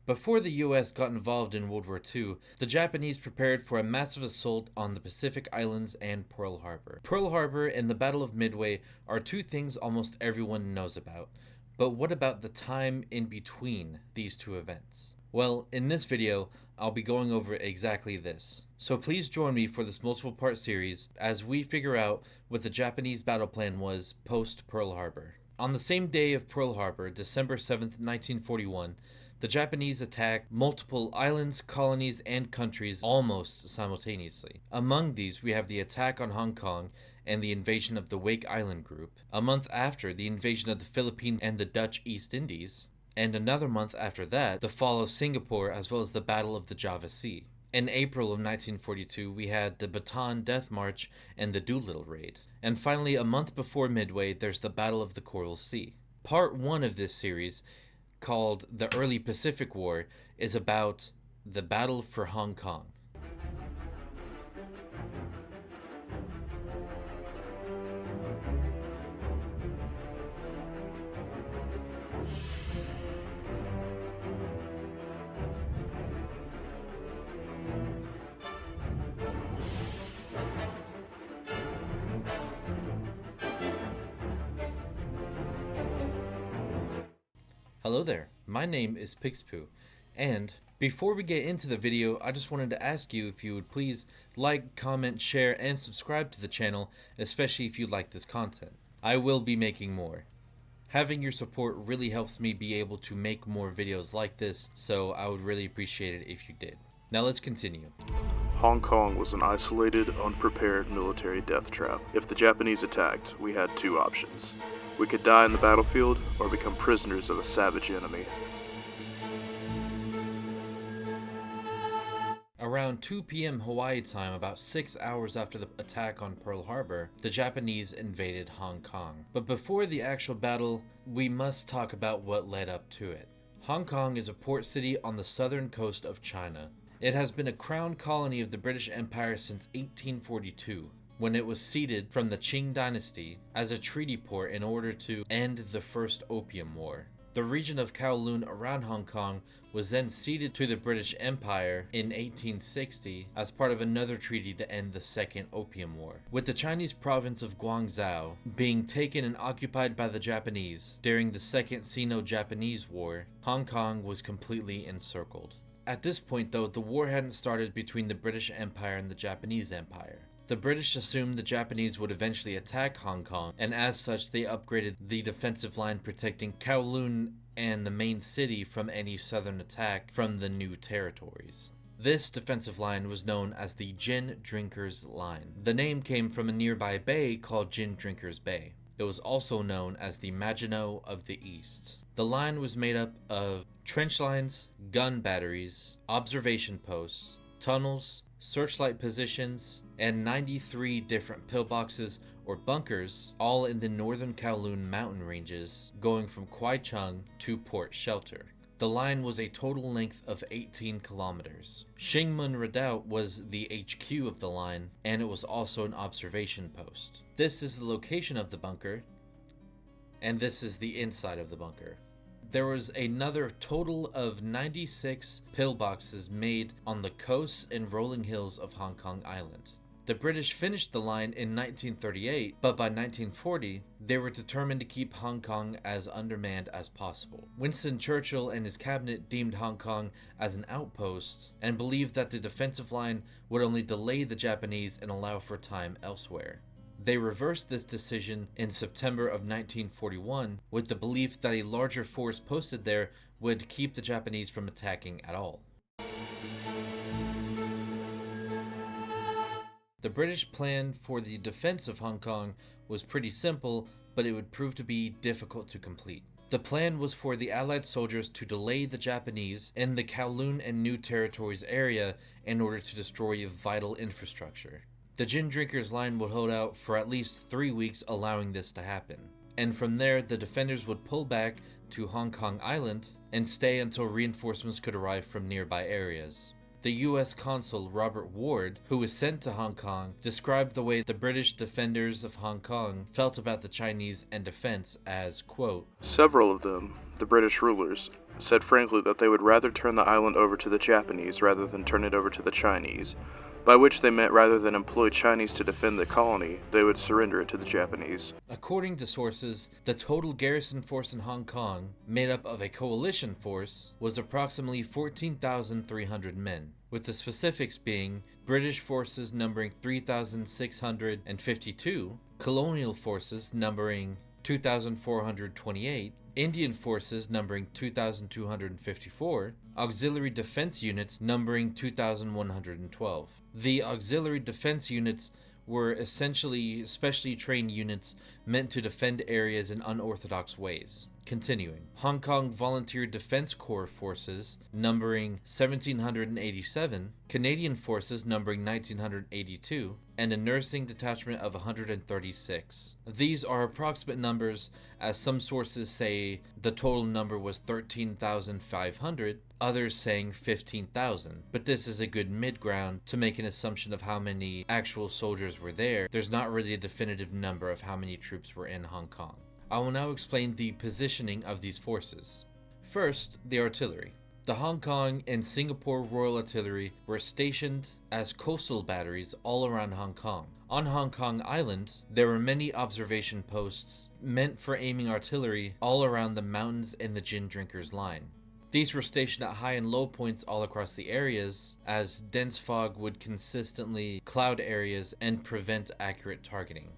Before the US got involved in World War II, the Japanese prepared for a massive assault on the Pacific Islands and Pearl Harbor. Pearl Harbor and the Battle of Midway are two things almost everyone knows about. But what about the time in between these two events? Well, in this video, I'll be going over exactly this. So please join me for this multiple part series as we figure out what the Japanese battle plan was post Pearl Harbor. On the same day of Pearl Harbor, December 7th, 1941, the Japanese attacked multiple islands, colonies, and countries almost simultaneously. Among these, we have the attack on Hong Kong and the invasion of the Wake Island group. A month after, the invasion of the Philippines and the Dutch East Indies. And another month after that, the fall of Singapore as well as the Battle of the Java Sea. In April of 1942, we had the Bataan Death March and the Doolittle Raid. And finally, a month before Midway, there's the Battle of the Coral Sea. Part 1 of this series, called the Early Pacific War, is about the battle for Hong Kong. Hello there, my name is Pixpoo, and before we get into the video, I just wanted to ask you if you would please like, comment, share, and subscribe to the channel, especially if you like this content. I will be making more. Having your support really helps me be able to make more videos like this, so I would really appreciate it if you did. Now let's continue. Hong Kong was an isolated, unprepared military death trap. If the Japanese attacked, we had two options. We could die in the battlefield, or become prisoners of a savage enemy. Around 2 p.m. Hawaii time, about 6 hours after the attack on Pearl Harbor, the Japanese invaded Hong Kong. But before the actual battle, we must talk about what led up to it. Hong Kong is a port city on the southern coast of China. It has been a crown colony of the British Empire since 1842. When it was ceded from the Qing dynasty as a treaty port in order to end the First Opium War. The region of Kowloon around Hong Kong was then ceded to the British Empire in 1860 as part of another treaty to end the Second Opium War. With the Chinese province of Guangzhou being taken and occupied by the Japanese during the Second Sino-Japanese War, Hong Kong was completely encircled. At this point though, the war hadn't started between the British Empire and the Japanese Empire. The British assumed the Japanese would eventually attack Hong Kong, and as such they upgraded the defensive line protecting Kowloon and the main city from any southern attack from the new territories. This defensive line was known as the Gin Drinkers Line. The name came from a nearby bay called Gin Drinkers Bay. It was also known as the Maginot of the East. The line was made up of trench lines, gun batteries, observation posts, tunnels, searchlight positions, and 93 different pillboxes or bunkers, all in the northern Kowloon mountain ranges, going from Kwai Chung to Port Shelter. The line was a total length of 18 kilometers. Shingmun Redoubt was the HQ of the line, and it was also an observation post. This is the location of the bunker, and this is the inside of the bunker. There was another total of 96 pillboxes made on the coasts and rolling hills of Hong Kong Island. The British finished the line in 1938, but by 1940, they were determined to keep Hong Kong as undermanned as possible. Winston Churchill and his cabinet deemed Hong Kong as an outpost and believed that the defensive line would only delay the Japanese and allow for time elsewhere. They reversed this decision in September of 1941 with the belief that a larger force posted there would keep the Japanese from attacking at all. The British plan for the defense of Hong Kong was pretty simple, but it would prove to be difficult to complete. The plan was for the Allied soldiers to delay the Japanese in the Kowloon and New Territories area in order to destroy vital infrastructure. The Gin Drinkers Line would hold out for at least 3 weeks, allowing this to happen. And from there, the defenders would pull back to Hong Kong Island and stay until reinforcements could arrive from nearby areas. The U.S. consul Robert Ward, who was sent to Hong Kong, described the way the British defenders of Hong Kong felt about the Chinese and defense as, quote, "Several of them, the British rulers, said frankly that they would rather turn the island over to the Japanese rather than turn it over to the Chinese, by which they meant rather than employ Chinese to defend the colony, they would surrender it to the Japanese. According to sources, the total garrison force in Hong Kong, made up of a coalition force, was approximately 14,300 men, with the specifics being British forces numbering 3,652, colonial forces numbering 2,428, Indian forces numbering 2,254, auxiliary defense units numbering 2,112. The auxiliary defense units were essentially specially trained units meant to defend areas in unorthodox ways. Continuing, Hong Kong Volunteer Defense Corps forces numbering 1,787, Canadian forces numbering 1,982, and a nursing detachment of 136. These are approximate numbers, as some sources say the total number was 13,500, others saying 15,000. But this is a good mid-ground to make an assumption of how many actual soldiers were there. There's not really a definitive number of how many troops were in Hong Kong. I will now explain the positioning of these forces. First, the artillery. The Hong Kong and Singapore Royal Artillery were stationed as coastal batteries all around Hong Kong. On Hong Kong Island, there were many observation posts meant for aiming artillery all around the mountains and the gin drinkers line. These were stationed at high and low points all across the areas, as dense fog would consistently cloud areas and prevent accurate targeting.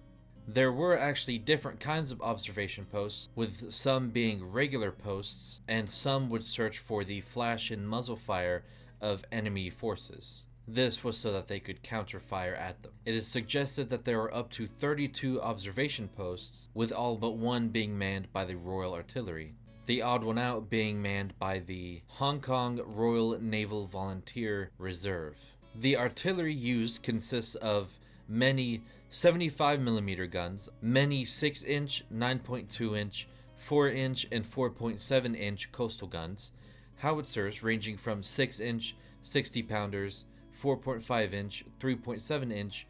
There were actually different kinds of observation posts, with some being regular posts, and some would search for the flash and muzzle fire of enemy forces. This was so that they could counter fire at them. It is suggested that there were up to 32 observation posts, with all but one being manned by the Royal Artillery, the odd one out being manned by the Hong Kong Royal Naval Volunteer Reserve. The artillery used consists of many 75mm guns, many 6-inch, 9.2-inch, 4-inch, and 4.7-inch coastal guns, howitzers ranging from 6-inch, 60-pounders, 4.5-inch, 3.7-inch.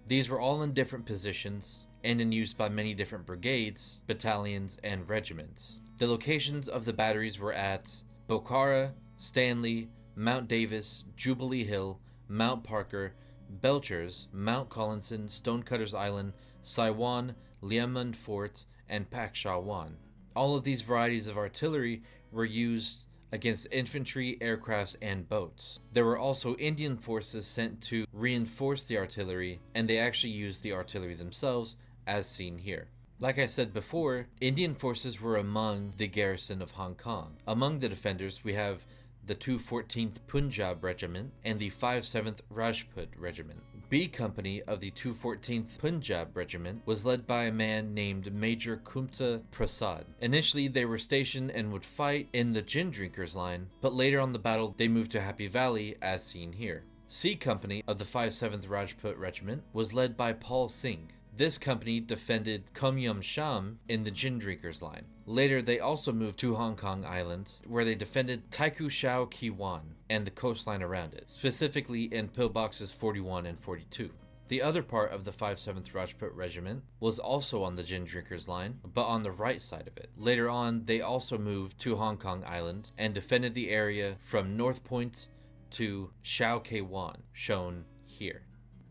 These were all in different positions and in use by many different brigades, battalions, and regiments. The locations of the batteries were at Bokhara, Stanley, Mount Davis, Jubilee Hill, Mount Parker, Belchers, Mount Collinson, Stonecutters Island, Saiwan, Liamen Fort, and Pak Sha Wan. All of these varieties of artillery were used against infantry, aircrafts, and boats. There were also Indian forces sent to reinforce the artillery, and they actually used the artillery themselves, as seen here. Like I said before, Indian forces were among the garrison of Hong Kong. Among the defenders, we have the 214th Punjab Regiment and the 57th Rajput Regiment. B Company of the 214th Punjab Regiment was led by a man named Major Kumta Prasad. Initially, they were stationed and would fight in the gin drinkers line, but later on the battle, they moved to Happy Valley, as seen here. C Company of the 57th Rajput Regiment was led by Paul Singh. This company defended Kum Yum Sham in the gin drinkers line. Later, they also moved to Hong Kong Island, where they defended Taiku Shao Ki Wan and the coastline around it, specifically in pillboxes 41 and 42. The other part of the 57th Rajput Regiment was also on the gin drinkers line, but on the right side of it. Later on, they also moved to Hong Kong Island and defended the area from North Point to Shao Ke Wan, shown here.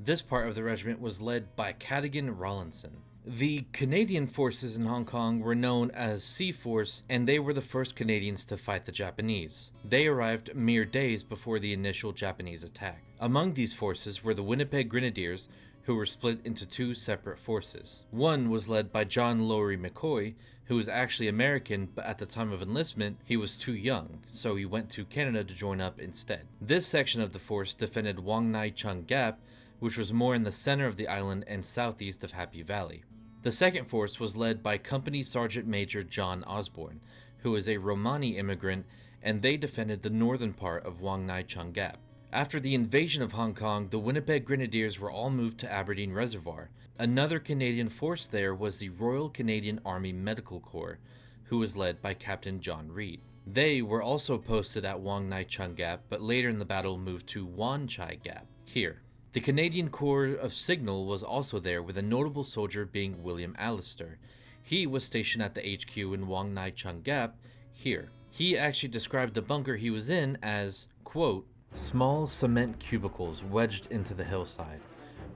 This part of the regiment was led by Cadogan Rawlinson. The Canadian forces in Hong Kong were known as C-Force, and they were the first Canadians to fight the Japanese. They arrived mere days before the initial Japanese attack. Among these forces were the Winnipeg Grenadiers, who were split into two separate forces. One was led by John Lowry McCoy, who was actually American, but at the time of enlistment, he was too young, so he went to Canada to join up instead. This section of the force defended Wong Nai Chung Gap, which was more in the center of the island and southeast of Happy Valley. The second force was led by Company Sergeant Major John Osborne, who is a Romani immigrant, and they defended the northern part of Wong Nai Chung Gap. After the invasion of Hong Kong, the Winnipeg Grenadiers were all moved to Aberdeen Reservoir. Another Canadian force there was the Royal Canadian Army Medical Corps, who was led by Captain John Reed. They were also posted at Wong Nai Chung Gap, but later in the battle moved to Wan Chai Gap, here. The Canadian Corps of Signal was also there, with a notable soldier being William Allister. He was stationed at the HQ in Wong Nai Chung Gap, here. He actually described the bunker he was in as, quote, small cement cubicles wedged into the hillside,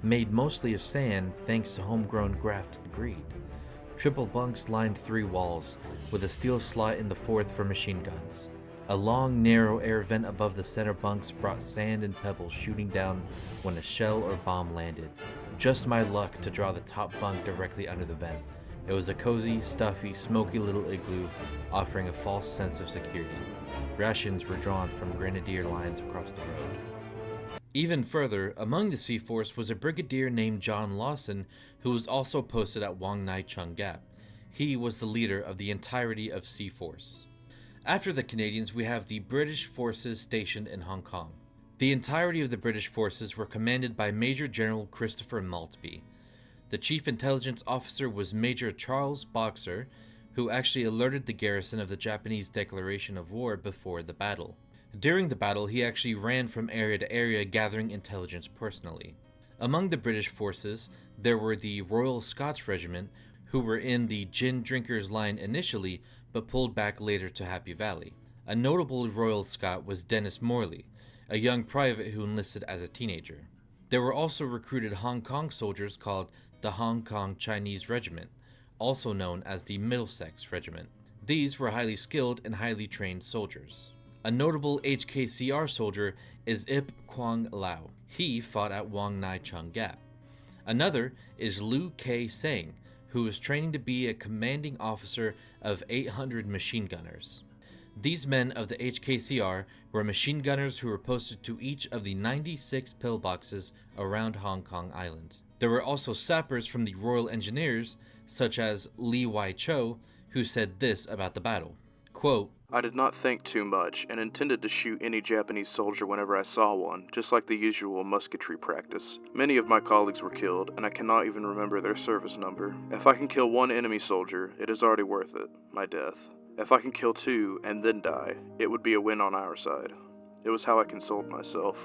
made mostly of sand thanks to homegrown grafted greed. Triple bunks lined 3 walls, with a steel slot in the 4th for machine guns. A long, narrow air vent above the center bunks brought sand and pebbles shooting down when a shell or bomb landed. Just my luck to draw the top bunk directly under the vent. It was a cozy, stuffy, smoky little igloo, offering a false sense of security. Rations were drawn from grenadier lines across the road. Even further, among the Sea Force was a brigadier named John Lawson, who was also posted at Wang Nai Chung Gap. He was the leader of the entirety of Sea Force. After the Canadians, we have the British forces stationed in Hong Kong. The entirety of the British forces were commanded by Major General Christopher Maltby. The chief intelligence officer was Major Charles Boxer, who actually alerted the garrison of the Japanese declaration of war before the battle. During the battle, he actually ran from area to area gathering intelligence personally. Among the British forces, there were the Royal Scots Regiment, who were in the gin drinkers line initially, but pulled back later to Happy Valley. A notable Royal Scot was Dennis Morley, a young private who enlisted as a teenager. There were also recruited Hong Kong soldiers called the Hong Kong Chinese Regiment, also known as the Middlesex Regiment. These were highly skilled and highly trained soldiers. A notable HKCR soldier is Ip Kwang Lau. He fought at Wang Nai Chung Gap. Another is Liu K. Sang, who was training to be a commanding officer of 800 machine gunners. These men of the HKCR were machine gunners who were posted to each of the 96 pillboxes around Hong Kong Island. There were also sappers from the Royal Engineers, such as Li Wai Cho, who said this about the battle. Quote, I did not think too much, and intended to shoot any Japanese soldier whenever I saw one, just like the usual musketry practice. Many of my colleagues were killed, and I cannot even remember their service number. If I can kill one enemy soldier, it is already worth it, my death. If I can kill 2 and then die, it would be a win on our side. It was how I consoled myself.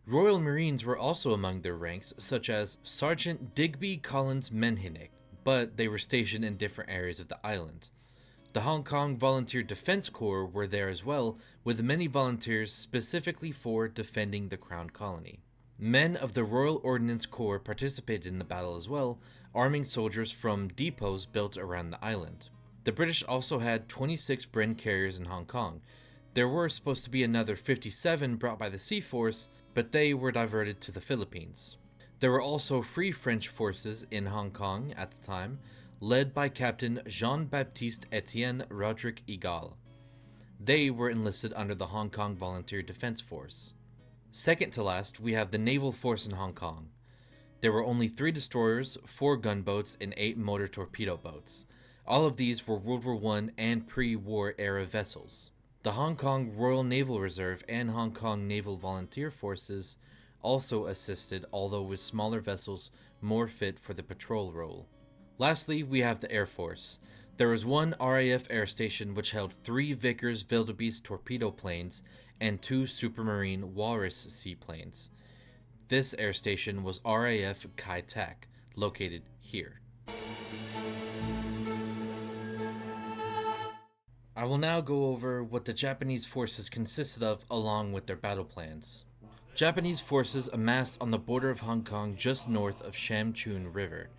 Royal Marines were also among their ranks, such as Sergeant Digby Collins Menhinnick, but they were stationed in different areas of the island. The Hong Kong Volunteer Defense Corps were there as well, with many volunteers specifically for defending the Crown Colony. Men of the Royal Ordnance Corps participated in the battle as well, arming soldiers from depots built around the island. The British also had 26 Bren carriers in Hong Kong. There were supposed to be another 57 brought by the Sea Force, but they were diverted to the Philippines. There were also Free French forces in Hong Kong at the time, led by Captain Jean-Baptiste Etienne Roderick Egal. They were enlisted under the Hong Kong Volunteer Defense Force. Second to last, we have the Naval Force in Hong Kong. There were only 3 destroyers, 4 gunboats, and 8 motor torpedo boats. All of these were World War I and pre-war era vessels. The Hong Kong Royal Naval Reserve and Hong Kong Naval Volunteer Forces also assisted, although with smaller vessels more fit for the patrol role. Lastly, we have the Air Force. There was one RAF air station which held 3 Vickers Wildebeest torpedo planes and 2 Supermarine Walrus seaplanes. This air station was RAF Kai Tak, located here. I will now go over what the Japanese forces consisted of along with their battle plans. Japanese forces amassed on the border of Hong Kong just north of Sham Chun River.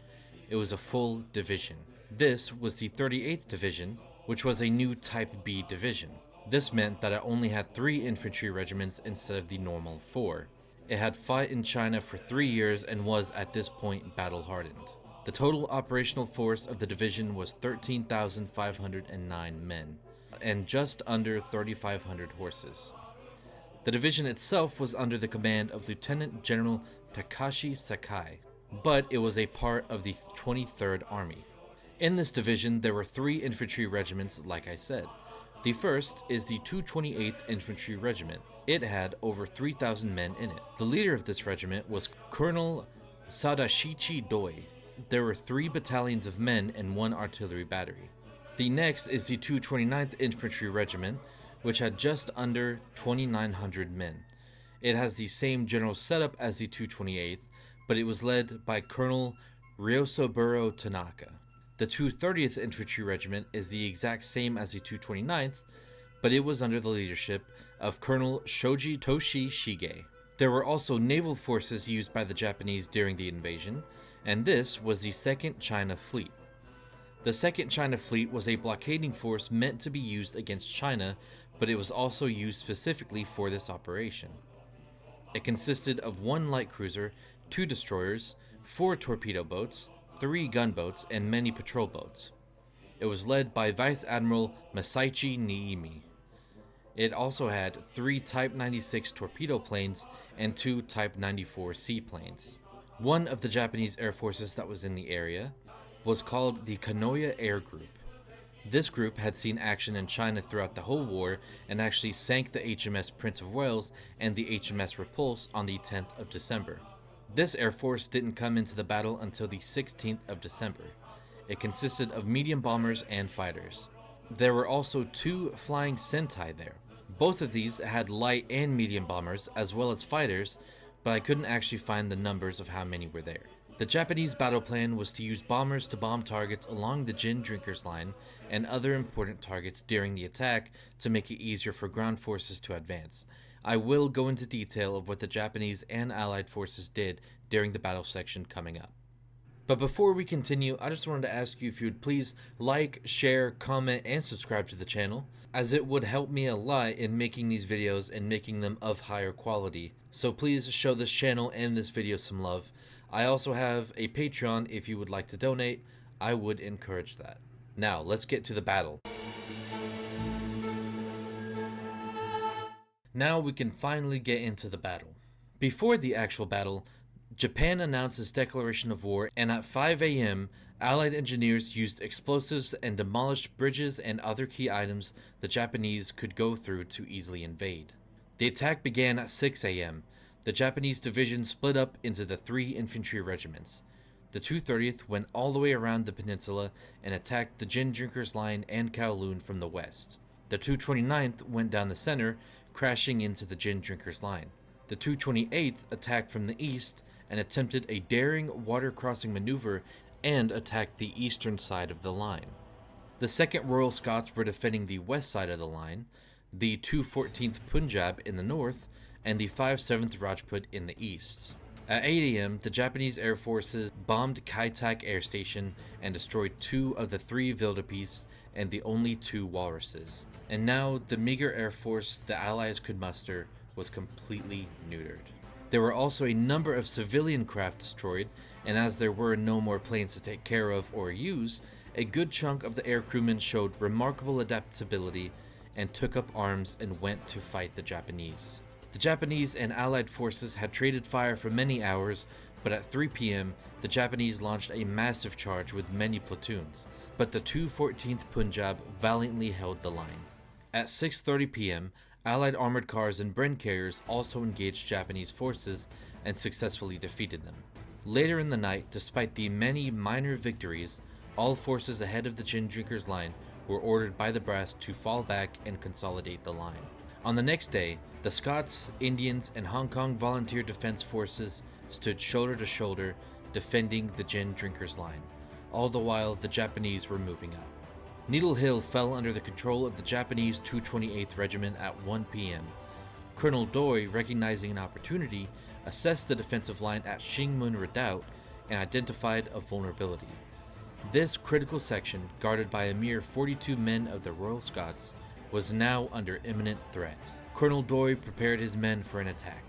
It was a full division. This was the 38th Division, which was a new Type B division. This meant that it only had 3 infantry regiments instead of the normal 4. It had fought in China for 3 years and was at this point battle-hardened. The total operational force of the division was 13,509 men, and just under 3,500 horses. The division itself was under the command of Lieutenant General Takashi Sakai, but it was a part of the 23rd Army. In this division, there were 3 infantry regiments, like I said. The first is the 228th Infantry Regiment. It had over 3,000 men in it. The leader of this regiment was Colonel Sadashichi Doi. There were 3 battalions of men and 1 artillery battery. The next is the 229th Infantry Regiment, which had just under 2,900 men. It has the same general setup as the 228th, but it was led by Colonel Ryosoburo Tanaka. The 230th Infantry Regiment is the exact same as the 229th, but it was under the leadership of Colonel Shoji Toshi Shige. There were also naval forces used by the Japanese during the invasion, and this was the Second China Fleet. The Second China Fleet was a blockading force meant to be used against China, but it was also used specifically for this operation. It consisted of 1 light cruiser, 2 destroyers, 4 torpedo boats, 3 gunboats, and many patrol boats. It was led by Vice Admiral Masaichi Niimi. It also had 3 Type 96 torpedo planes and 2 Type 94 seaplanes. One of the Japanese air forces that was in the area was called the Kanoya Air Group. This group had seen action in China throughout the whole war and actually sank the HMS Prince of Wales and the HMS Repulse on the 10th of December. This air force didn't come into the battle until the 16th of December. It consisted of medium bombers and fighters. There were also 2 flying Sentai there. Both of these had light and medium bombers as well as fighters, but I couldn't actually find the numbers of how many were there. The Japanese battle plan was to use bombers to bomb targets along the gin drinkers line and other important targets during the attack to make it easier for ground forces to advance. I will go into detail of what the Japanese and Allied forces did during the battle section coming up. But before we continue, I just wanted to ask you if you would please like, share, comment, and subscribe to the channel, as it would help me a lot in making these videos and making them of higher quality. So please show this channel and this video some love. I also have a Patreon if you would like to donate. I would encourage that. Now, let's get to the battle. Now we can finally get into the battle. Before the actual battle, Japan announced its declaration of war, and at 5 a.m., Allied engineers used explosives and demolished bridges and other key items the Japanese could go through to easily invade. The attack began at 6 a.m. The Japanese division split up into the 3 infantry regiments. The 230th went all the way around the peninsula and attacked the gin drinkers line and Kowloon from the west. The 229th went down the center, crashing into the gin drinkers line. The 228th attacked from the east and attempted a daring water crossing maneuver and attacked the eastern side of the line. The 2nd Royal Scots were defending the west side of the line, the 214th Punjab in the north, and the 57th Rajput in the east. At 8 a.m., the Japanese air forces bombed Kai Tak Air Station and destroyed 2 of the 3 wildebeests and the only 2 walruses. And now the meager air force the Allies could muster was completely neutered. There were also a number of civilian craft destroyed, and as there were no more planes to take care of or use, a good chunk of the air crewmen showed remarkable adaptability and took up arms and went to fight the Japanese. The Japanese and Allied forces had traded fire for many hours, but at 3 p.m., the Japanese launched a massive charge with many platoons, but the 214th Punjab valiantly held the line. At 6:30 p.m., Allied armored cars and Bren carriers also engaged Japanese forces and successfully defeated them. Later in the night, despite the many minor victories, all forces ahead of the gin drinkers line were ordered by the brass to fall back and consolidate the line. On the next day, the Scots, Indians, and Hong Kong Volunteer Defense Forces stood shoulder to shoulder, defending the gin drinkers line. All the while, the Japanese were moving up. Needle Hill fell under the control of the Japanese 228th Regiment at 1 p.m. Colonel Doi, recognizing an opportunity, assessed the defensive line at Shingmun Redoubt and identified a vulnerability. This critical section, guarded by a mere 42 men of the Royal Scots, was now under imminent threat. Colonel Doi prepared his men for an attack.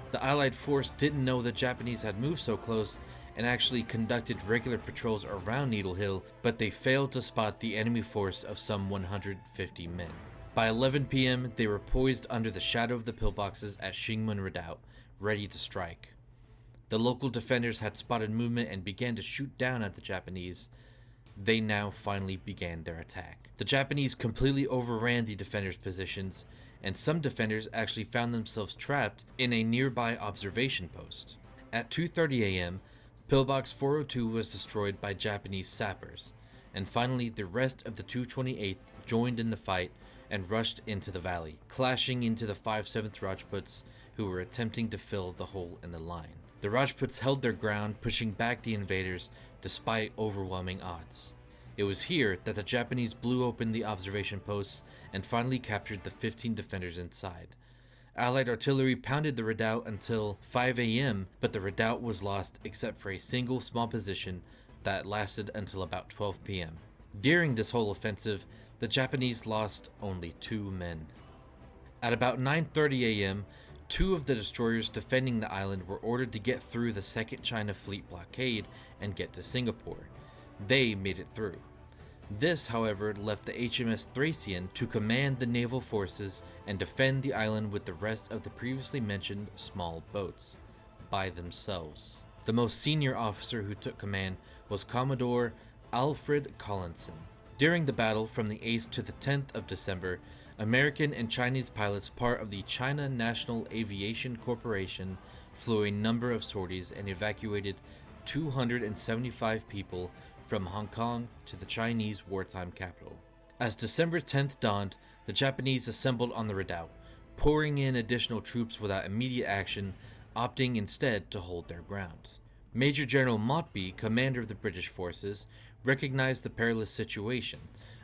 The Allied force didn't know the Japanese had moved so close and actually conducted regular patrols around Needle Hill, but they failed to spot the enemy force of some 150 men. By 11 p.m., they were poised under the shadow of the pillboxes at Shingmun Redoubt, ready to strike. The local defenders had spotted movement and began to shoot down at the Japanese. They now finally began their attack. The Japanese completely overran the defenders' positions, and some defenders actually found themselves trapped in a nearby observation post. At 2:30 a.m., Pillbox 402 was destroyed by Japanese sappers, and finally the rest of the 228th joined in the fight and rushed into the valley, clashing into the 57th Rajputs, who were attempting to fill the hole in the line. The Rajputs held their ground, pushing back the invaders despite overwhelming odds. It was here that the Japanese blew open the observation posts and finally captured the 15 defenders inside. Allied artillery pounded the redoubt until 5 a.m., but the redoubt was lost except for a single small position that lasted until about 12 p.m. During this whole offensive, the Japanese lost only 2 men. At about 9:30 a.m., 2 of the destroyers defending the island were ordered to get through the Second China Fleet blockade and get to Singapore. They made it through. This, however, left the HMS Thracian to command the naval forces and defend the island with the rest of the previously mentioned small boats, by themselves. The most senior officer who took command was Commodore Alfred Collinson. During the battle from the 8th to the 10th of December, American and Chinese pilots, part of the China National Aviation Corporation, flew a number of sorties and evacuated 275 people from Hong Kong to the Chinese wartime capital. As December 10th dawned, the Japanese assembled on the redoubt, pouring in additional troops without immediate action, opting instead to hold their ground. Major General Maltby, commander of the British forces, recognized the perilous situation,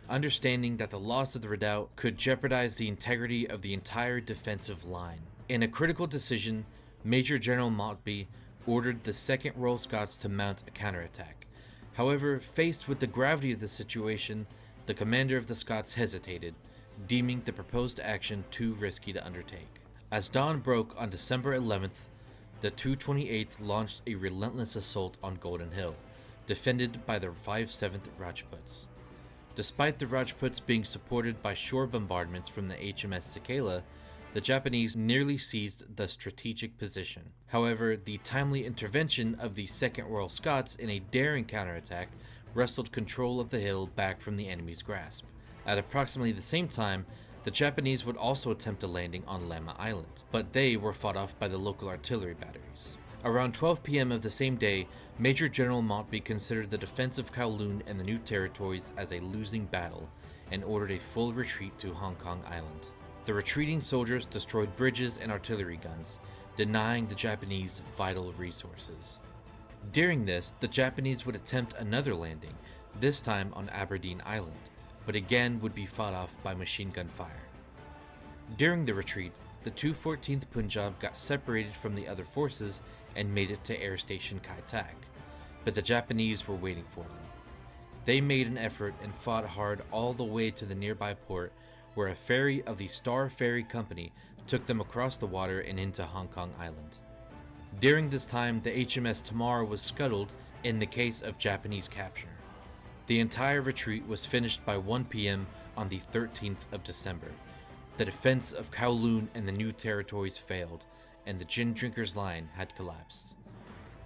understanding that the loss of the redoubt could jeopardize the integrity of the entire defensive line. In a critical decision, Major General Maltby ordered the 2nd Royal Scots to mount a counterattack. However, faced with the gravity of the situation, the commander of the Scots hesitated, deeming the proposed action too risky to undertake. As dawn broke on December 11th, the 228th launched a relentless assault on Golden Hill, defended by the 57th Rajputs. Despite the Rajputs being supported by shore bombardments from the HMS Sakala, the Japanese nearly seized the strategic position. However, the timely intervention of the 2nd Royal Scots in a daring counterattack wrestled control of the hill back from the enemy's grasp. At approximately the same time, the Japanese would also attempt a landing on Lamma Island, but they were fought off by the local artillery batteries. Around 12 p.m. of the same day, Major General Maltby considered the defense of Kowloon and the new territories as a losing battle and ordered a full retreat to Hong Kong Island. The retreating soldiers destroyed bridges and artillery guns, denying the Japanese vital resources. During this, the Japanese would attempt another landing, this time on Aberdeen Island, but again would be fought off by machine gun fire. During the retreat, the 214th Punjab got separated from the other forces and made it to Air Station Kai Tak, but the Japanese were waiting for them. They made an effort and fought hard all the way to the nearby port, where a ferry of the Star Ferry Company took them across the water and into Hong Kong Island. During this time, the HMS Tamar was scuttled in the case of Japanese capture. The entire retreat was finished by 1 p.m. on the 13th of December. The defense of Kowloon and the new territories failed, and the gin drinkers' line had collapsed.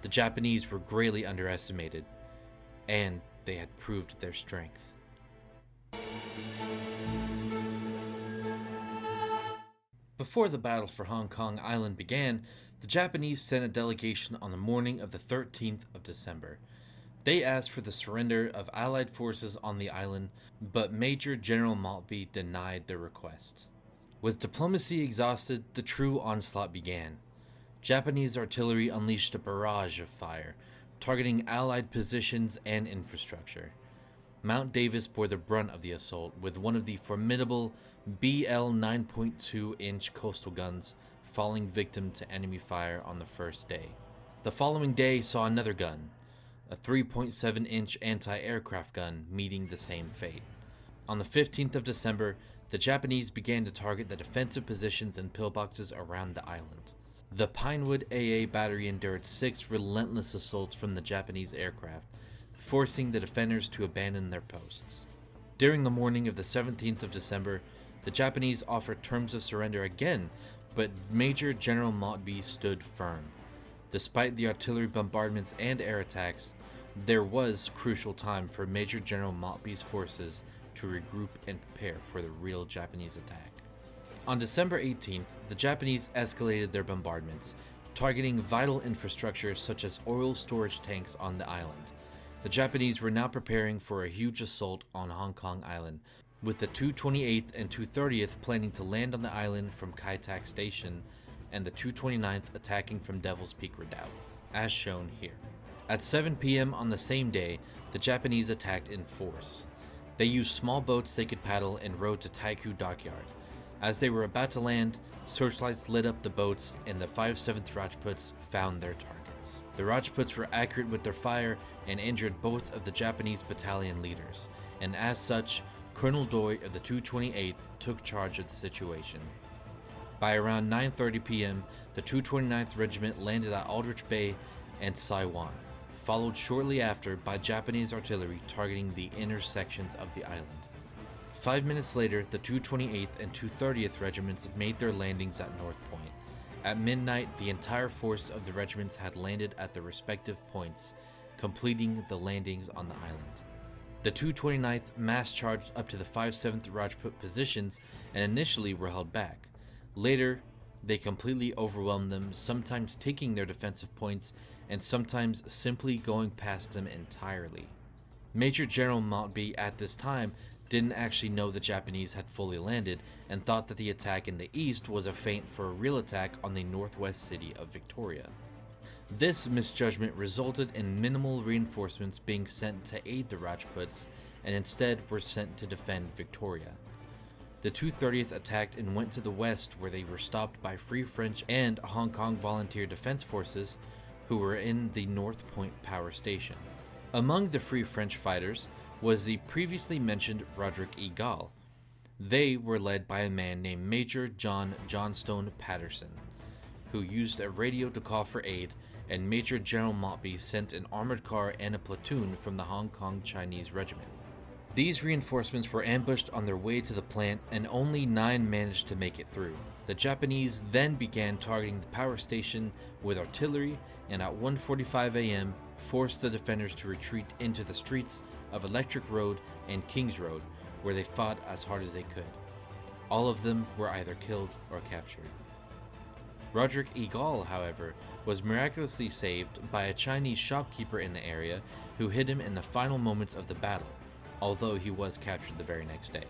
The Japanese were greatly underestimated, and they had proved their strength. Before the battle for Hong Kong Island began, the Japanese sent a delegation on the morning of the 13th of December. They asked for the surrender of Allied forces on the island, but Major General Maltby denied their request. With diplomacy exhausted, the true onslaught began. Japanese artillery unleashed a barrage of fire, targeting Allied positions and infrastructure. Mount Davis bore the brunt of the assault, with one of the formidable BL 9.2-inch coastal guns falling victim to enemy fire on the first day. The following day saw another gun, a 3.7-inch anti-aircraft gun, meeting the same fate. On the 15th of December, the Japanese began to target the defensive positions and pillboxes around the island. The Pinewood AA battery endured 6 relentless assaults from the Japanese aircraft, forcing the defenders to abandon their posts. During the morning of the 17th of December, the Japanese offered terms of surrender again, but Major General Maltby stood firm. Despite the artillery bombardments and air attacks, there was crucial time for Major General Maltby's forces to regroup and prepare for the real Japanese attack. On December 18th, the Japanese escalated their bombardments, targeting vital infrastructure such as oil storage tanks on the island. The Japanese were now preparing for a huge assault on Hong Kong Island, with the 228th and 230th planning to land on the island from Kai Tak Station, and the 229th attacking from Devil's Peak Redoubt, as shown here. At 7 p.m. on the same day, the Japanese attacked in force. They used small boats they could paddle and rowed to Taiku Dockyard. As they were about to land, searchlights lit up the boats and the 5/7 Rajputs found their targets. The Rajputs were accurate with their fire and injured both of the Japanese battalion leaders, and as such, Colonel Doi of the 228th took charge of the situation. By around 9:30 p.m., the 229th Regiment landed at Aldrich Bay and Saiwan, followed shortly after by Japanese artillery targeting the inner sections of the island. 5 minutes later, the 228th and 230th Regiments made their landings at North Point. At midnight, the entire force of the regiments had landed at their respective points, completing the landings on the island. The 229th mass charged up to the 5/7 Rajput positions and initially were held back. Later, they completely overwhelmed them, sometimes taking their defensive points and sometimes simply going past them entirely. Major General Maltby at this time didn't actually know the Japanese had fully landed and thought that the attack in the east was a feint for a real attack on the northwest city of Victoria. This misjudgment resulted in minimal reinforcements being sent to aid the Rajputs and instead were sent to defend Victoria. The 230th attacked and went to the west, where they were stopped by Free French and Hong Kong Volunteer Defense Forces, who were in the North Point Power Station. Among the Free French fighters was the previously mentioned Roderick E. Gall. They were led by a man named Major John Johnstone Patterson, who used a radio to call for aid, and Major General Maltby sent an armored car and a platoon from the Hong Kong Chinese Regiment. These reinforcements were ambushed on their way to the plant, and only 9 managed to make it through. The Japanese then began targeting the power station with artillery, and at 1:45 a.m. forced the defenders to retreat into the streets of Electric Road and King's Road, where they fought as hard as they could. All of them were either killed or captured. Roderick E. Gall, however, was miraculously saved by a Chinese shopkeeper in the area who hid him in the final moments of the battle, although he was captured the very next day.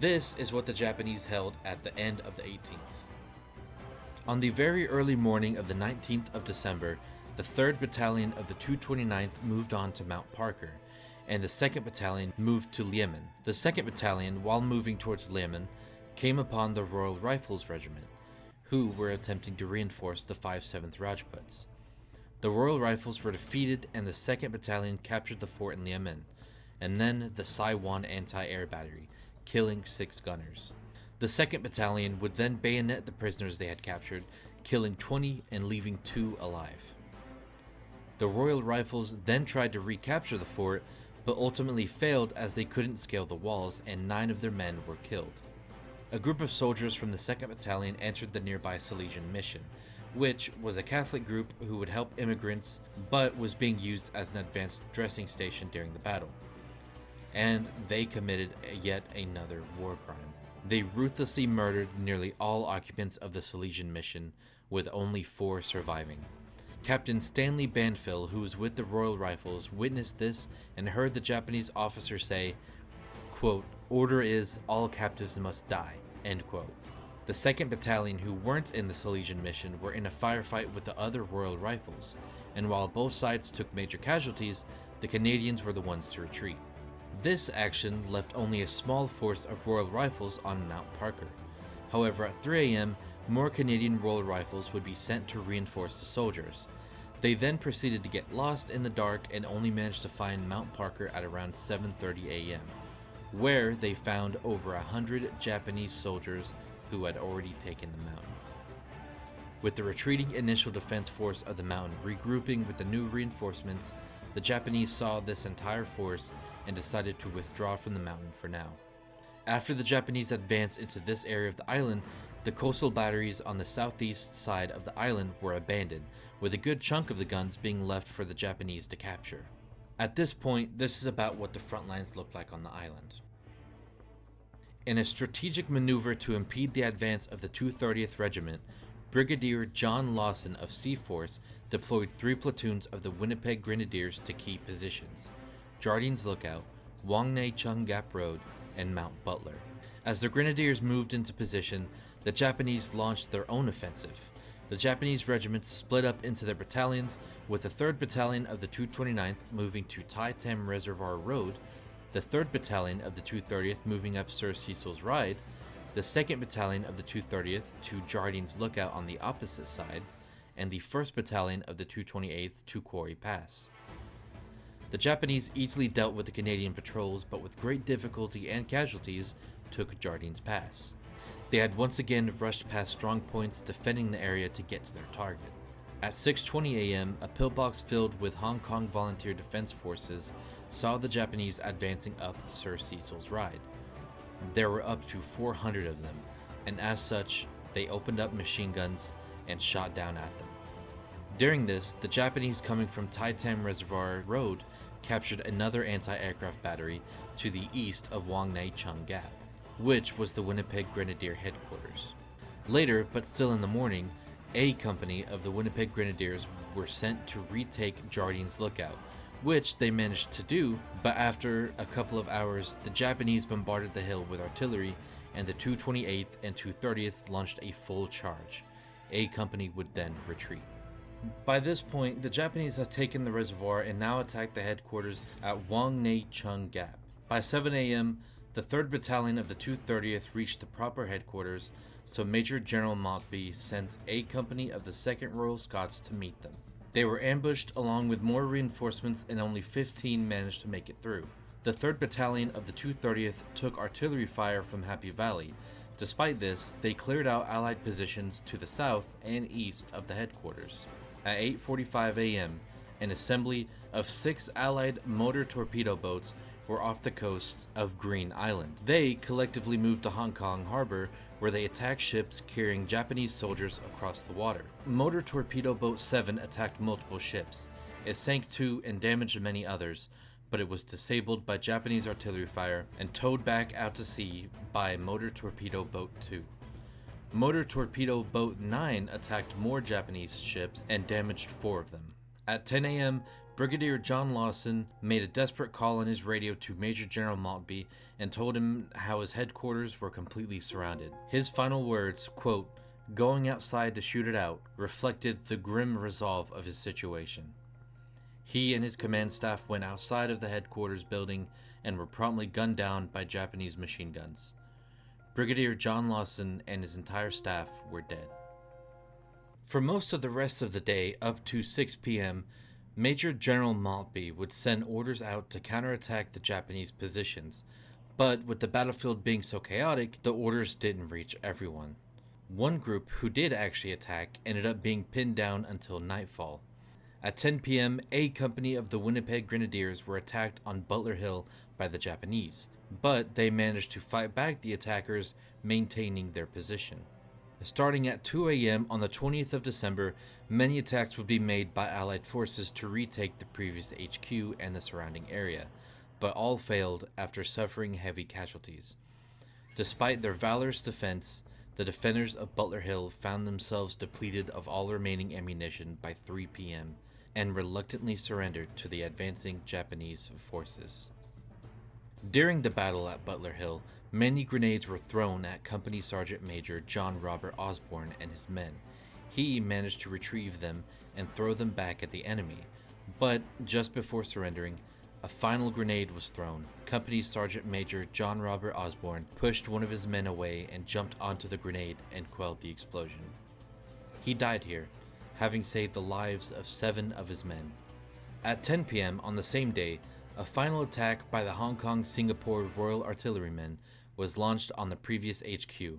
This is what the Japanese held at the end of the 18th. On the very early morning of the 19th of December, the 3rd Battalion of the 229th moved on to Mount Parker, and the 2nd Battalion moved to Liamen. The 2nd Battalion, while moving towards Liamen, came upon the Royal Rifles Regiment, who were attempting to reinforce the 5/7 Rajputs. The Royal Rifles were defeated and the 2nd Battalion captured the fort in Liamen, and then the Saiwan anti-air battery, killing 6 gunners. The 2nd Battalion would then bayonet the prisoners they had captured, killing 20 and leaving 2 alive. The Royal Rifles then tried to recapture the fort, but ultimately failed as they couldn't scale the walls and 9 of their men were killed. A group of soldiers from the 2nd Battalion entered the nearby Salesian Mission, which was a Catholic group who would help immigrants but was being used as an advanced dressing station during the battle. And they committed yet another war crime. They ruthlessly murdered nearly all occupants of the Salesian Mission, with only 4 surviving. Captain Stanley Banfield, who was with the Royal Rifles, witnessed this and heard the Japanese officer say, quote, "Order is, all captives must die," end quote. The 2nd Battalion, who weren't in the Salesian Mission, were in a firefight with the other Royal Rifles, and while both sides took major casualties, the Canadians were the ones to retreat. This action left only a small force of Royal Rifles on Mount Parker. However, at 3 a.m., more Canadian Royal Rifles would be sent to reinforce the soldiers. They then proceeded to get lost in the dark and only managed to find Mount Parker at around 7:30 a.m., where they found over 100 Japanese soldiers who had already taken the mountain. With the retreating initial defense force of the mountain regrouping with the new reinforcements, the Japanese saw this entire force and decided to withdraw from the mountain for now. After the Japanese advanced into this area of the island, the coastal batteries on the southeast side of the island were abandoned, with a good chunk of the guns being left for the Japanese to capture. At this point, this is about what the front lines looked like on the island. In a strategic maneuver to impede the advance of the 230th Regiment, Brigadier John Lawson of C-Force deployed 3 platoons of the Winnipeg Grenadiers to key positions: Jardine's Lookout, Wang Chung Gap Road, and Mount Butler. As the Grenadiers moved into position, the Japanese launched their own offensive. The Japanese regiments split up into their battalions, with the 3rd Battalion of the 229th moving to Tai Tam Reservoir Road, the 3rd Battalion of the 230th moving up Sir Cecil's Ride, the 2nd Battalion of the 230th to Jardine's Lookout on the opposite side, and the 1st Battalion of the 228th to Quarry Pass. The Japanese easily dealt with the Canadian patrols, but with great difficulty and casualties took Jardine's Pass. They had once again rushed past strong points defending the area to get to their target. At 6:20 a.m., a pillbox filled with Hong Kong Volunteer Defense Forces saw the Japanese advancing up Sir Cecil's Ride. There were up to 400 of them, and as such, they opened up machine guns and shot down at them. During this, the Japanese coming from Tai Tam Reservoir Road captured another anti-aircraft battery to the east of Wang Nei Chung Gap, which was the Winnipeg Grenadier headquarters. Later, but still in the morning, A Company of the Winnipeg Grenadiers were sent to retake Jardine's Lookout, which they managed to do, but after a couple of hours, the Japanese bombarded the hill with artillery, and the 228th and 230th launched a full charge. A Company would then retreat. By this point, the Japanese have taken the reservoir and now attack the headquarters at Wang Nei Chung Gap. By 7 a.m., the 3rd Battalion of the 230th reached the proper headquarters, so Major General Maltby sent A Company of the 2nd Royal Scots to meet them. They were ambushed along with more reinforcements, and only 15 managed to make it through. The 3rd Battalion of the 230th took artillery fire from Happy Valley. Despite this, they cleared out Allied positions to the south and east of the headquarters. At 8:45 a.m., an assembly of 6 Allied motor torpedo boats were off the coast of Green Island. They collectively moved to Hong Kong Harbor, where they attacked ships carrying Japanese soldiers across the water. Motor Torpedo Boat 7 attacked multiple ships. It sank 2 and damaged many others, but it was disabled by Japanese artillery fire and towed back out to sea by Motor Torpedo Boat 2. Motor Torpedo Boat 9 attacked more Japanese ships and damaged 4 of them. At 10 a.m., Brigadier John Lawson made a desperate call on his radio to Major General Maltby and told him how his headquarters were completely surrounded. His final words, quote, "going outside to shoot it out," reflected the grim resolve of his situation. He and his command staff went outside of the headquarters building and were promptly gunned down by Japanese machine guns. Brigadier John Lawson and his entire staff were dead. For most of the rest of the day, up to 6 p.m., Major General Maltby would send orders out to counterattack the Japanese positions, but with the battlefield being so chaotic, the orders didn't reach everyone. One group who did actually attack ended up being pinned down until nightfall. At 10 p.m., A Company of the Winnipeg Grenadiers were attacked on Butler Hill by the Japanese, but they managed to fight back the attackers, maintaining their position. Starting at 2 a.m. on the 20th of December, many attacks would be made by Allied forces to retake the previous HQ and the surrounding area, but all failed after suffering heavy casualties. Despite their valorous defense, the defenders of Butler Hill found themselves depleted of all remaining ammunition by 3 p.m. and reluctantly surrendered to the advancing Japanese forces. During the battle at Butler Hill, many grenades were thrown at Company Sergeant Major John Robert Osborne and his men. He managed to retrieve them and throw them back at the enemy, but just before surrendering, a final grenade was thrown. Company Sergeant Major John Robert Osborne pushed one of his men away and jumped onto the grenade and quelled the explosion. He died here, having saved the lives of 7 of his men. At 10 p.m. on the same day, a final attack by the Hong Kong-Singapore Royal Artillerymen was launched on the previous HQ.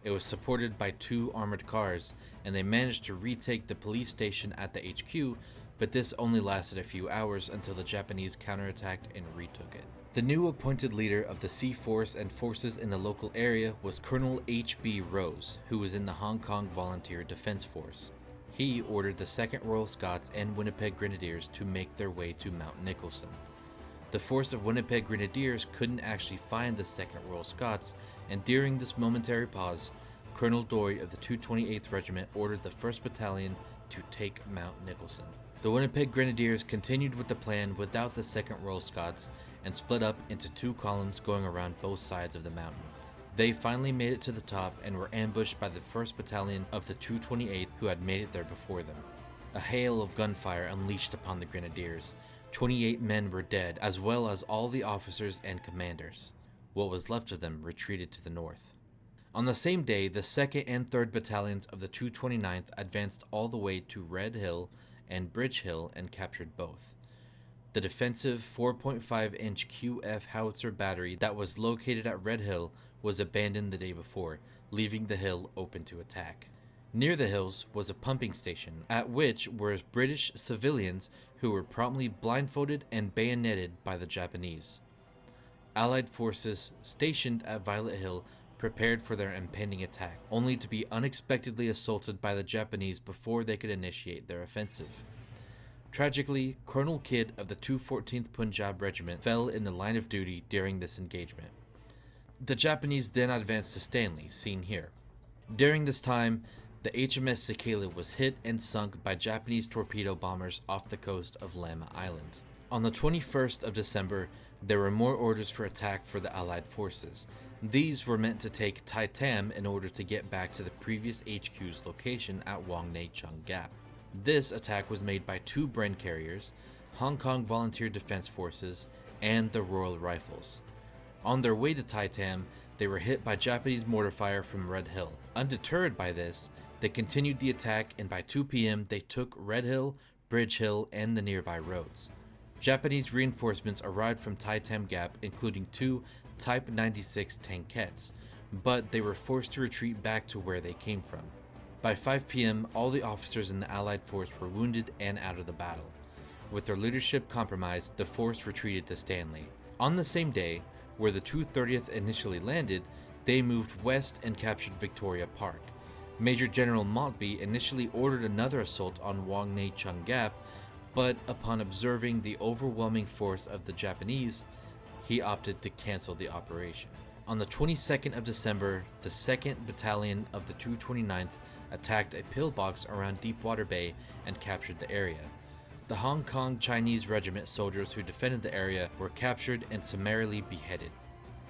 It was supported by 2 armored cars, and they managed to retake the police station at the HQ, but this only lasted a few hours until the Japanese counterattacked and retook it. The new appointed leader of the Sea Force and forces in the local area was Colonel H.B. Rose, who was in the Hong Kong Volunteer Defense Force. He ordered the 2nd Royal Scots and Winnipeg Grenadiers to make their way to Mount Nicholson. The force of Winnipeg Grenadiers couldn't actually find the 2nd Royal Scots, and during this momentary pause, Colonel Dory of the 228th Regiment ordered the 1st Battalion to take Mount Nicholson. The Winnipeg Grenadiers continued with the plan without the 2nd Royal Scots and split up into 2 columns going around both sides of the mountain. They finally made it to the top and were ambushed by the 1st Battalion of the 228th who had made it there before them. A hail of gunfire unleashed upon the grenadiers. 28 men were dead, as well as all the officers and commanders. What was left of them retreated to the north. On the same day, the 2nd and 3rd Battalions of the 229th advanced all the way to Red Hill and Bridge Hill and captured both. The defensive 4.5-inch QF howitzer battery that was located at Red Hill was abandoned the day before, leaving the hill open to attack. Near the hills was a pumping station, at which were British civilians who were promptly blindfolded and bayoneted by the Japanese. Allied forces stationed at Violet Hill prepared for their impending attack, only to be unexpectedly assaulted by the Japanese before they could initiate their offensive. Tragically, Colonel Kidd of the 214th Punjab Regiment fell in the line of duty during this engagement. The Japanese then advanced to Stanley, seen here. During this time, the HMS Sakala was hit and sunk by Japanese torpedo bombers off the coast of Lama Island. On the 21st of December, there were more orders for attack for the Allied forces. These were meant to take Tai Tam in order to get back to the previous HQ's location at Wang Nei Chung Gap. This attack was made by 2 Bren carriers, Hong Kong Volunteer Defense Forces, and the Royal Rifles. On their way to Tai Tam, they were hit by Japanese mortar fire from Red Hill. Undeterred by this, they continued the attack, and by 2 p.m. they took Red Hill, Bridge Hill, and the nearby roads. Japanese reinforcements arrived from Tai Tam Gap, including 2 Type 96 tankettes, but they were forced to retreat back to where they came from. By 5 p.m., all the officers in the Allied force were wounded and out of the battle. With their leadership compromised, the force retreated to Stanley. On the same day, where the 230th initially landed, they moved west and captured Victoria Park. Major General Maltby initially ordered another assault on Wang Nei Chung Gap, but upon observing the overwhelming force of the Japanese, he opted to cancel the operation. On the 22nd of December, the 2nd Battalion of the 229th attacked a pillbox around Deepwater Bay and captured the area. The Hong Kong Chinese regiment soldiers who defended the area were captured and summarily beheaded.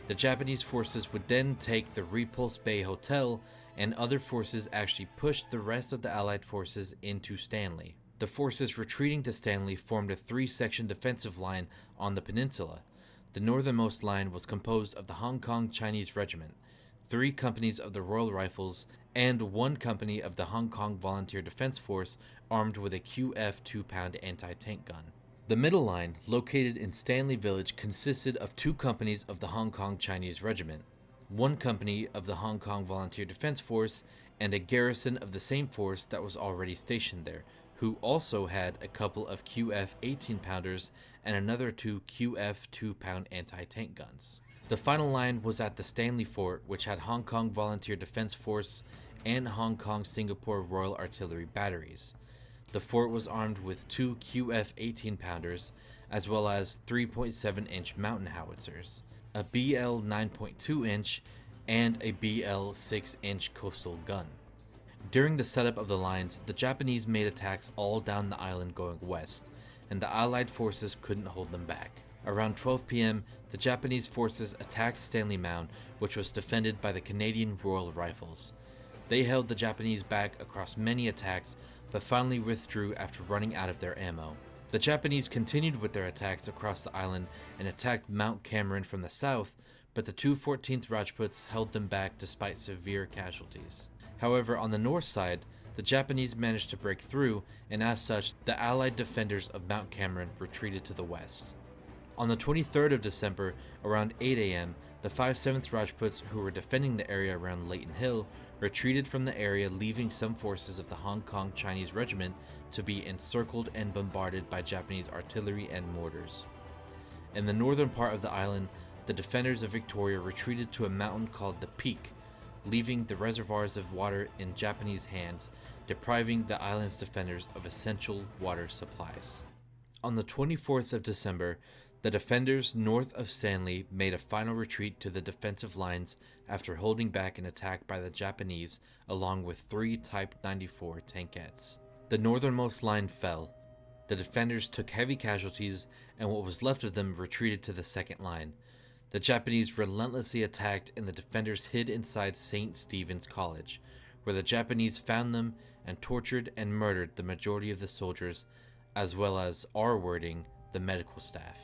The Japanese forces would then take the Repulse Bay Hotel, and other forces actually pushed the rest of the Allied forces into Stanley. The forces retreating to Stanley formed a 3-section defensive line on the peninsula. The northernmost line was composed of the Hong Kong Chinese Regiment, 3 companies of the Royal Rifles, and 1 company of the Hong Kong Volunteer Defense Force armed with a QF 2-pound anti-tank gun. The middle line, located in Stanley Village, consisted of 2 companies of the Hong Kong Chinese Regiment, 1 company of the Hong Kong Volunteer Defense Force, and a garrison of the same force that was already stationed there, who also had a couple of QF 18-pounders and another 2 QF 2-pound anti-tank guns. The final line was at the Stanley Fort, which had Hong Kong Volunteer Defense Force and Hong Kong Singapore Royal Artillery batteries. The fort was armed with 2 QF 18-pounders, as well as 3.7-inch mountain howitzers, a BL 9.2-inch, and a BL 6-inch coastal gun. During the setup of the lines, the Japanese made attacks all down the island going west, and the Allied forces couldn't hold them back. Around 12 p.m., the Japanese forces attacked Stanley Mound, which was defended by the Canadian Royal Rifles. They held the Japanese back across many attacks, but finally withdrew after running out of their ammo. The Japanese continued with their attacks across the island and attacked Mount Cameron from the south, but the 214th Rajputs held them back despite severe casualties. However, on the north side, the Japanese managed to break through, and as such, the Allied defenders of Mount Cameron retreated to the west. On the 23rd of December, around 8 a.m., the 5/7th Rajputs, who were defending the area around Leighton Hill, retreated from the area, leaving some forces of the Hong Kong Chinese Regiment to be encircled and bombarded by Japanese artillery and mortars. In the northern part of the island, the defenders of Victoria retreated to a mountain called the Peak, leaving the reservoirs of water in Japanese hands, depriving the island's defenders of essential water supplies. On the 24th of December, the defenders north of Stanley made a final retreat to the defensive lines after holding back an attack by the Japanese along with 3 Type 94 tankettes. The northernmost line fell. The defenders took heavy casualties, and what was left of them retreated to the second line. The Japanese relentlessly attacked and the defenders hid inside St. Stephen's College, where the Japanese found them and tortured and murdered the majority of the soldiers, as well as R-wording the medical staff.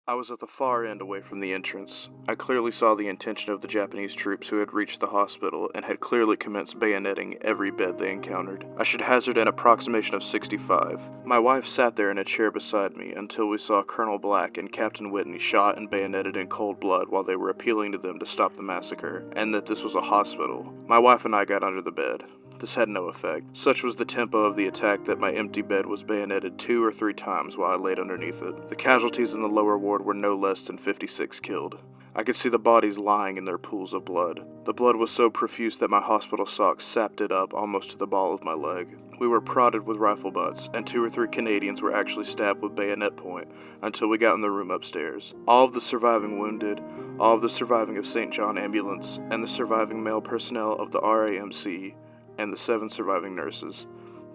I was at the far end away from the entrance. I clearly saw the intention of the Japanese troops who had reached the hospital and had clearly commenced bayoneting every bed they encountered. I should hazard an approximation of 65. My wife sat there in a chair beside me until we saw Colonel Black and Captain Whitney shot and bayoneted in cold blood while they were appealing to them to stop the massacre, and that this was a hospital. My wife and I got under the bed. This had no effect. Such was the tempo of the attack that my empty bed was bayoneted 2 or 3 times while I laid underneath it. The casualties in the lower ward were no less than 56 killed. I could see the bodies lying in their pools of blood. The blood was so profuse that my hospital socks sapped it up almost to the ball of my leg. We were prodded with rifle butts, and 2 or 3 Canadians were actually stabbed with bayonet point until we got in the room upstairs. All of the surviving wounded, all of the surviving of St. John Ambulance, and the surviving male personnel of the RAMC, and the 7 surviving nurses.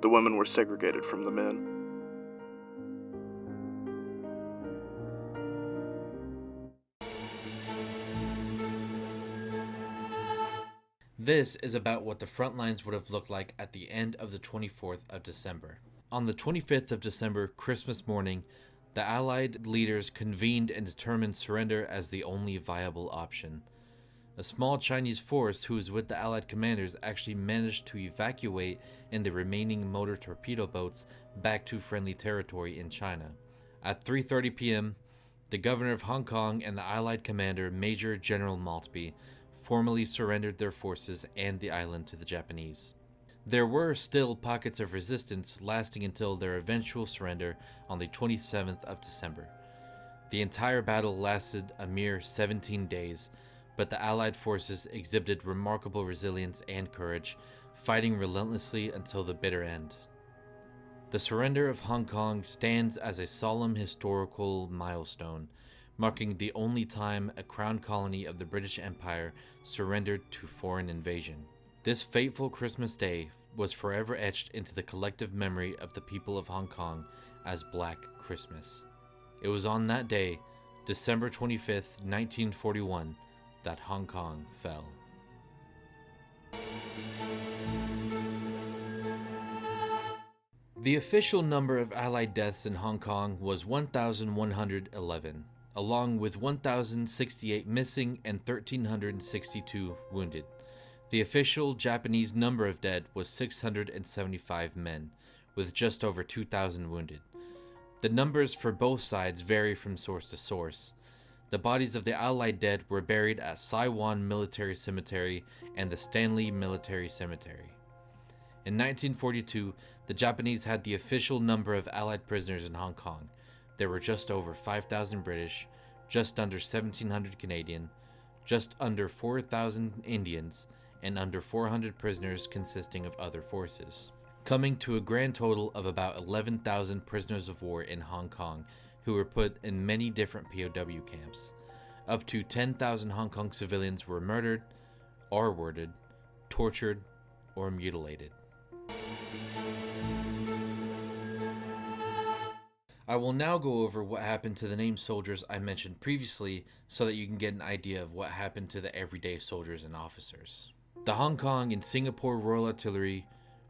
The women were segregated from the men. This is about what the front lines would have looked like at the end of the 24th of December. On the 25th of December, Christmas morning, the Allied leaders convened and determined surrender as the only viable option. A small Chinese force who was with the Allied commanders actually managed to evacuate in the remaining motor torpedo boats back to friendly territory in China. At 3:30 p.m., the governor of Hong Kong and the Allied commander, Major General Maltby, formally surrendered their forces and the island to the Japanese. There were still pockets of resistance lasting until their eventual surrender on the 27th of December. The entire battle lasted a mere 17 days, but the Allied forces exhibited remarkable resilience and courage, fighting relentlessly until the bitter end. The surrender of Hong Kong stands as a solemn historical milestone, marking the only time a crown colony of the British Empire surrendered to foreign invasion. This fateful Christmas Day was forever etched into the collective memory of the people of Hong Kong as Black Christmas. It was on that day, December 25th, 1941, that Hong Kong fell. The official number of Allied deaths in Hong Kong was 1,111, along with 1,068 missing and 1,362 wounded. The official Japanese number of dead was 675 men, with just over 2,000 wounded. The numbers for both sides vary from source to source. The bodies of the Allied dead were buried at Saiwan Military Cemetery and the Stanley Military Cemetery. In 1942, the Japanese had the official number of Allied prisoners in Hong Kong. There were just over 5,000 British, just under 1,700 Canadian, just under 4,000 Indians, and under 400 prisoners consisting of other forces, coming to a grand total of about 11,000 prisoners of war in Hong Kong, who were put in many different POW camps. Up to 10,000 Hong Kong civilians were murdered, R-worded, tortured, or mutilated. I will now go over what happened to the named soldiers I mentioned previously so that you can get an idea of what happened to the everyday soldiers and officers. The Hong Kong and Singapore Royal Artillery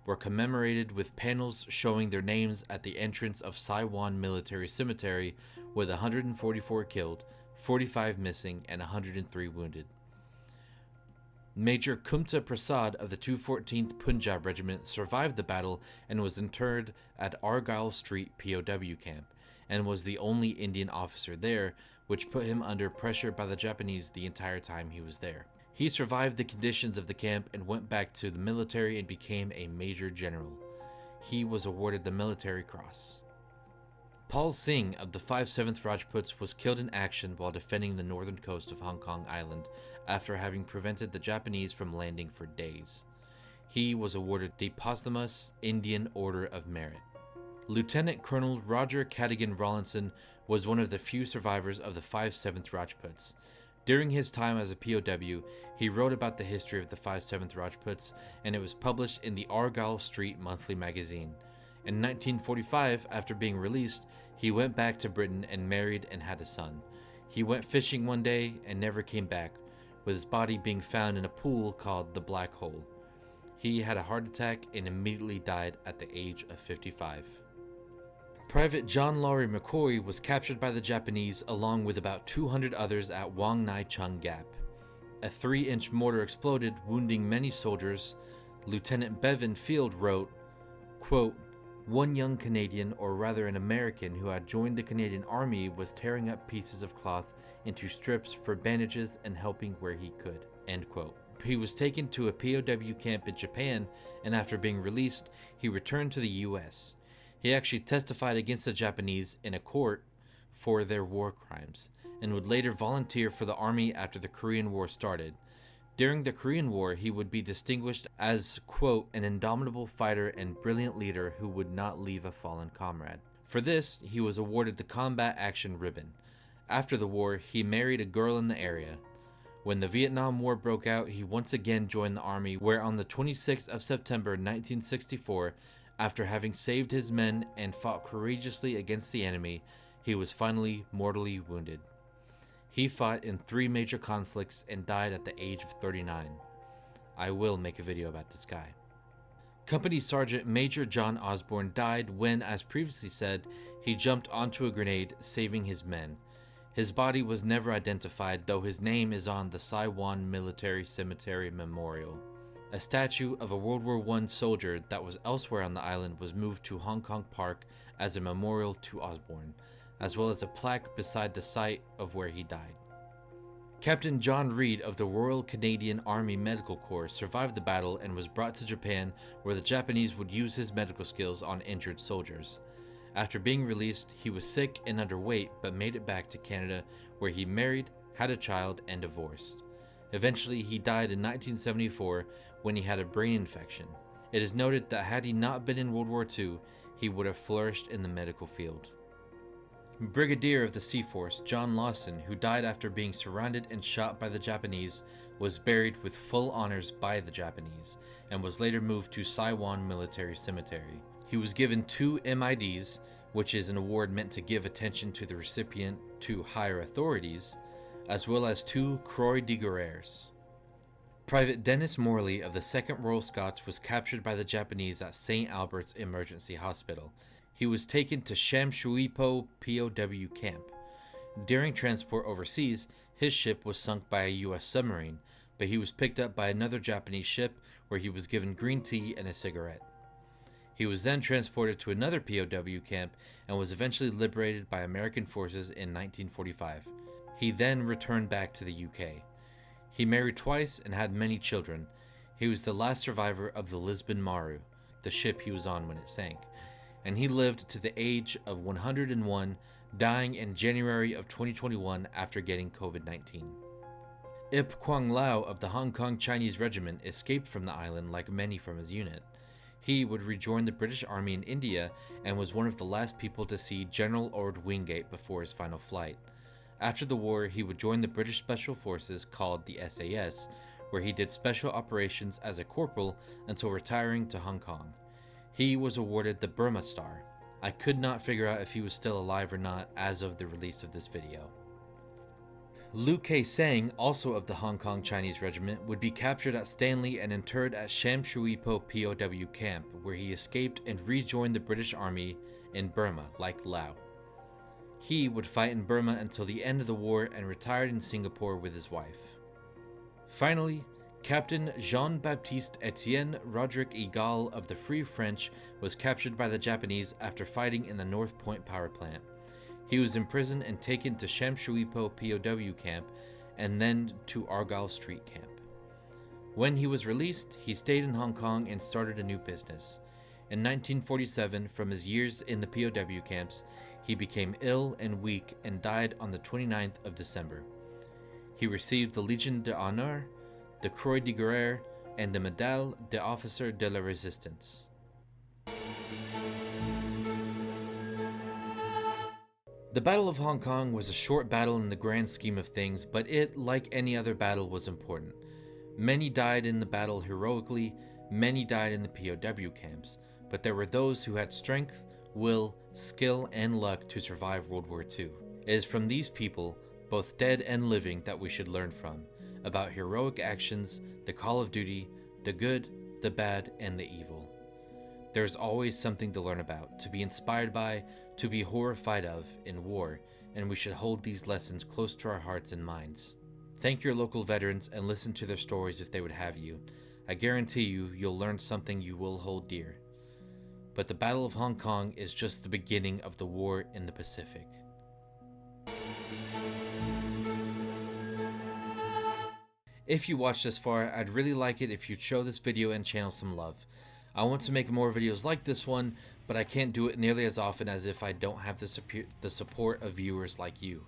were commemorated with panels showing their names at the entrance of Saiwan Military Cemetery, with 144 killed, 45 missing, and 103 wounded. Major Kumta Prasad of the 214th Punjab Regiment survived the battle and was interred at Argyle Street POW camp, and was the only Indian officer there, which put him under pressure by the Japanese the entire time he was there. He survived the conditions of the camp and went back to the military and became a major general. He was awarded the Military Cross. Paul Singh of the 57th Rajputs was killed in action while defending the northern coast of Hong Kong Island after having prevented the Japanese from landing for days. He was awarded the posthumous Indian Order of Merit. Lieutenant Colonel Roger Cadogan Rawlinson was one of the few survivors of the 57th Rajputs. During his time as a POW, he wrote about the history of the 57th Rajputs, and it was published in the Argyle Street Monthly magazine. In 1945, after being released, He went back to Britain and married and had a son. He went fishing one day and never came back, with his body being found in a pool called the Black Hole. He had a heart attack and immediately died at the age of 55. Private John Laurie McCoy was captured by the Japanese along with about 200 others at Wang Nai Chung Gap. A 3-inch mortar exploded, wounding many soldiers. Lieutenant Bevan Field wrote, quote, "One young Canadian, or rather an American, who had joined the Canadian Army was tearing up pieces of cloth into strips for bandages and helping where he could." End quote. He was taken to a POW camp in Japan, and after being released, he returned to the US. He actually testified against the Japanese in a court for their war crimes, and would later volunteer for the army after the Korean War started. During the Korean War, he would be distinguished as, quote, "an indomitable fighter and brilliant leader who would not leave a fallen comrade." For this, he was awarded the Combat Action Ribbon. After the war, he married a girl in the area. When the Vietnam War broke out, he once again joined the army, where on the 26th of September 1964, after having saved his men and fought courageously against the enemy, he was finally mortally wounded. He fought in 3 major conflicts and died at the age of 39. I will make a video about this guy. Company Sergeant Major John Osborne died when, as previously said, he jumped onto a grenade, saving his men. His body was never identified, though his name is on the Saiwan Military Cemetery Memorial. A statue of a World War I soldier that was elsewhere on the island was moved to Hong Kong Park as a memorial to Osborne, as well as a plaque beside the site of where he died. Captain John Reed of the Royal Canadian Army Medical Corps survived the battle and was brought to Japan, where the Japanese would use his medical skills on injured soldiers. After being released, he was sick and underweight, but made it back to Canada, where he married, had a child, and divorced. Eventually, he died in 1974 when he had a brain infection. It is noted that had he not been in World War II, he would have flourished in the medical field. Brigadier of the Sea Force John Lawson, who died after being surrounded and shot by the Japanese, was buried with full honors by the Japanese, and was later moved to Saiwan Military Cemetery. He was given 2 MIDs, which is an award meant to give attention to the recipient to higher authorities, as well as 2 Croix de Guerres. Private Dennis Morley of the 2nd Royal Scots was captured by the Japanese at St. Albert's Emergency Hospital. He was taken to Shamshuipo POW camp. During transport overseas, his ship was sunk by a US submarine, but he was picked up by another Japanese ship where he was given green tea and a cigarette. He was then transported to another POW camp and was eventually liberated by American forces in 1945. He then returned back to the UK. He married twice and had many children. He was the last survivor of the Lisbon Maru, the ship he was on when it sank, and he lived to the age of 101, dying in January of 2021 after getting COVID-19. Ip Kwang Lao of the Hong Kong Chinese Regiment escaped from the island like many from his unit. He would rejoin the British Army in India and was one of the last people to see General Ord Wingate before his final flight. After the war, he would join the British Special Forces called the SAS, where he did special operations as a corporal until retiring to Hong Kong. He was awarded the Burma Star. I could not figure out if he was still alive or not as of the release of this video. Liu Kei-sang, also of the Hong Kong Chinese Regiment, would be captured at Stanley and interred at Shamshuipo POW camp, where he escaped and rejoined the British Army in Burma, like Lao. He would fight in Burma until the end of the war and retired in Singapore with his wife. Finally, Captain Jean-Baptiste Etienne Roderick Egal of the Free French was captured by the Japanese after fighting in the North Point power plant. He was imprisoned and taken to Shamshuipo POW camp and then to Argyle Street camp. When he was released, he stayed in Hong Kong and started a new business. In 1947, from his years in the POW camps, he became ill and weak and died on the 29th of December. He received the Légion d'honneur, the Croix de Guerre, and the Médaille d'Officier de la Résistance. The Battle of Hong Kong was a short battle in the grand scheme of things, but it, like any other battle, was important. Many died in the battle heroically, many died in the POW camps, but there were those who had strength, will, skill, and luck to survive World War II. It is from these people, both dead and living, that we should learn from, about heroic actions, the call of duty, the good, the bad, and the evil. There is always something to learn about, to be inspired by, to be horrified of in war, and we should hold these lessons close to our hearts and minds. Thank your local veterans and listen to their stories if they would have you. I guarantee you'll learn something you will hold dear. But the Battle of Hong Kong is just the beginning of the war in the Pacific. If you watched this far, I'd really like it if you'd show this video and channel some love. I want to make more videos like this one, but I can't do it nearly as often as if I don't have the support of viewers like you.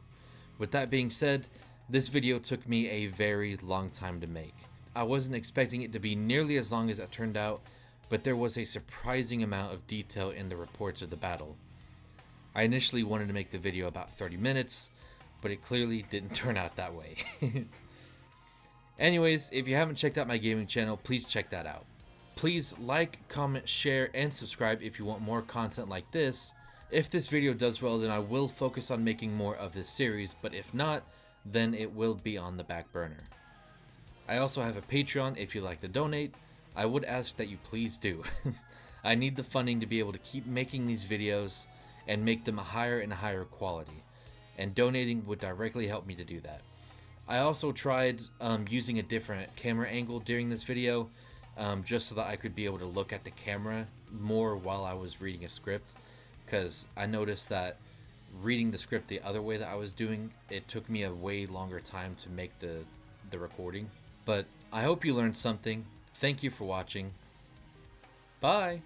With that being said, this video took me a very long time to make. I wasn't expecting it to be nearly as long as it turned out, but there was a surprising amount of detail in the reports of the battle. I initially wanted to make the video about 30 minutes, but it clearly didn't turn out that way. Anyways, if you haven't checked out my gaming channel, please check that out. Please like, comment, share, and subscribe if you want more content like this. If this video does well, then I will focus on making more of this series, but if not, then it will be on the back burner. I also have a Patreon if you'd like to donate. I would ask that you please do. I need the funding to be able to keep making these videos and make them a higher and higher quality, and donating would directly help me to do that. I also tried using a different camera angle during this video, just so that I could be able to look at the camera more while I was reading a script, because I noticed that reading the script the other way that I was doing, it took me a way longer time to make the recording. But I hope you learned something. Thank you for watching. Bye!